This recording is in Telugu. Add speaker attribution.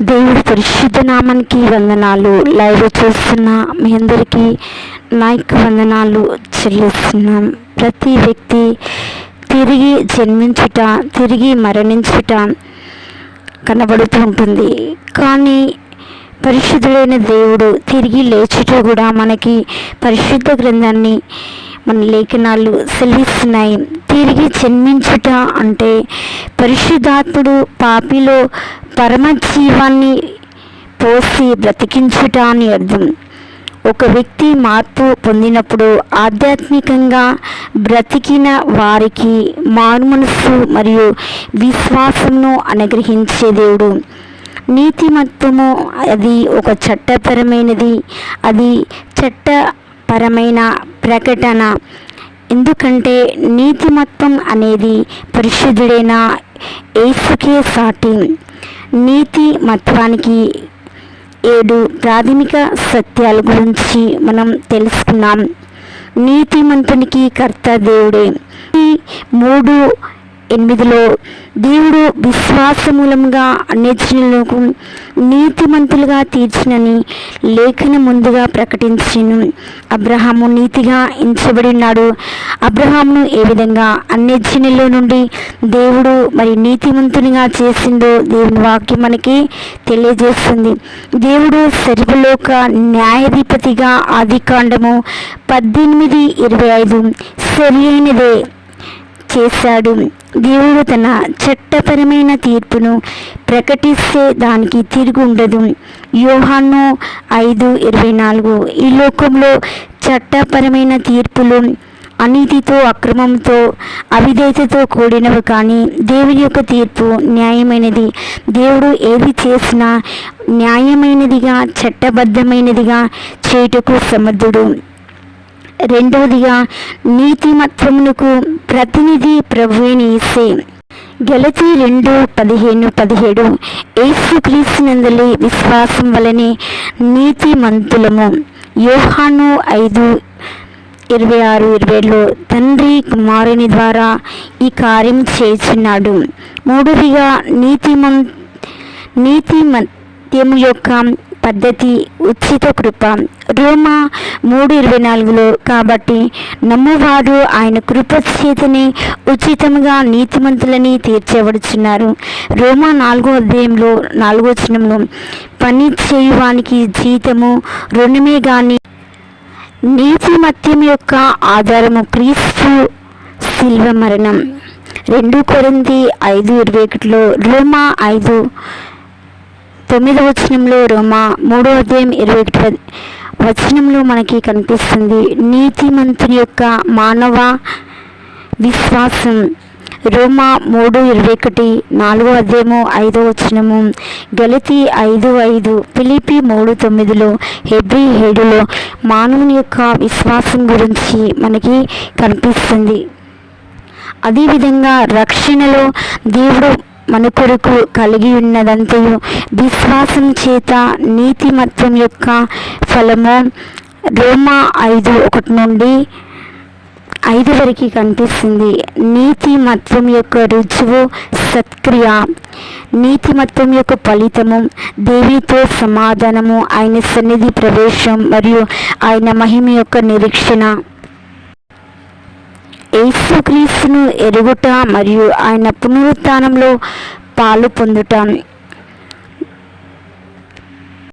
Speaker 1: దేవుడి పరిశుద్ధ నామానికి వందనాలు. లైవ్ చూస్తున్న మీ అందరికీ నా యొక్క వందనాలు చెల్లిస్తున్నాం. ప్రతి వ్యక్తి తిరిగి జన్మించుట, తిరిగి మరణించుట కనబడుతూ ఉంటుంది. కానీ పరిశుద్ధుడైన దేవుడు తిరిగి లేచుట కూడా మనకి పరిశుద్ధ గ్రంథాన్ని మన లేఖనాలు సెలవిస్తున్నాయి. తిరిగి జన్మించుట అంటే పరిశుద్ధాత్ముడు పాపిలో పరమజీవాన్ని పోసి బ్రతికించుట అని అర్థం. ఒక వ్యక్తి మార్పు పొందినప్పుడు ఆధ్యాత్మికంగా బ్రతికిన వారికి మారుమనస్సు మరియు విశ్వాసమును అనుగ్రహించే దేవుడు. నీతిమత్వము అది ఒక చట్టపరమైనది, అది చట్టపరమైన ప్రకటన. ఎందుకంటే నీతిమత్వం అనేది పరిశుద్ధుడైన యేసుకే సాటి. నీతిమత్వానికి 7 ప్రాథమిక సత్యాల గురించి మనం తెలుసుకున్నాం. నీతిమంతునికి కర్త దేవుడే. 3:8 దేవుడు విశ్వాసమూలంగా అన్యజనులకు నీతిమంతులుగా తీర్చినని లేఖన ముందుగా ప్రకటించెను. అబ్రహాము నీతిగా ఎంచబడి ఉన్నాడు. అబ్రహామును ఏ విధంగా అన్యజనుల నుండి దేవుడు మరి నీతిమంతునిగా చేసిందో దేవుని వాక్యం మనకి తెలియజేస్తుంది. దేవుడు సర్వలోక న్యాయాధిపతిగా ఆదికాండము 18:25 సరి అయినదే చేశాడు. దేవుడు తన చట్టపరమైన తీర్పును ప్రకటిస్తే దానికి తిరిగి ఉండదు. యోహాను 5:24 ఈ లోకంలో చట్టపరమైన తీర్పులు అనీతితో, అక్రమంతో, అవిధేయతతో కూడినవి. కానీ దేవుని యొక్క తీర్పు న్యాయమైనది. దేవుడు ఏది చేసినా న్యాయమైనదిగా, చట్టబద్ధమైనదిగా చేయుటకు సమర్థుడు. రెండవదిగా నీతిమత్వమునకు ప్రతినిధి ప్రభువైన యేసే. గలతీ 2:15-17 యేసుక్రీస్తునందలి విశ్వాసం వలనే నీతిమంతులము. యోహాను 5:26-27 తండ్రి కుమారుని ద్వారా ఈ కార్యం చేస్తున్నాడు. మూడవదిగా నీతిమత్యము యొక్క పద్ధతి ఉచిత కృప. రోమా 3:24 కాబట్టి నమ్మువారు ఆయన కృప చేతనే ఉచితముగా నీతిమంతులని తీర్చబడుచున్నారు. రోమా 4:4 పని చేయువానికి జీతము రుణమే గాని నీతిమత్యం యొక్క ఆధారము క్రీస్తు శిలువ మరణం. 2 కొరింథీ 5:21 రోమా 5:9 రోమా 3:21 మనకి కనిపిస్తుంది. నీతిమంతుని యొక్క మానవ విశ్వాసం. రోమా 3:21 4:5 గలతీ 5:5 ఫిలిప్పీ 3:9 హెబ్రీ 7 మానవుని యొక్క విశ్వాసం గురించి మనకి కనిపిస్తుంది. అదేవిధంగా రక్షణలో దేవుడు మన కొరకు కలిగి ఉన్నదంతయు విశ్వాసం చేత నీతిమత్వం యొక్క ఫలము. రోమా 5:1-5 వరకు కనిపిస్తుంది. నీతిమత్వం యొక్క రుజువు సత్క్రియ. నీతిమత్వం యొక్క ఫలితము దేవునితో సమాధానము, ఆయన సన్నిధి ప్రవేశం మరియు ఆయన మహిమ యొక్క నిరీక్షణ. యేసుక్రీస్తును ఎరుగుట మరియు ఆయన పునరుత్థానంలో పాలు పొందుట.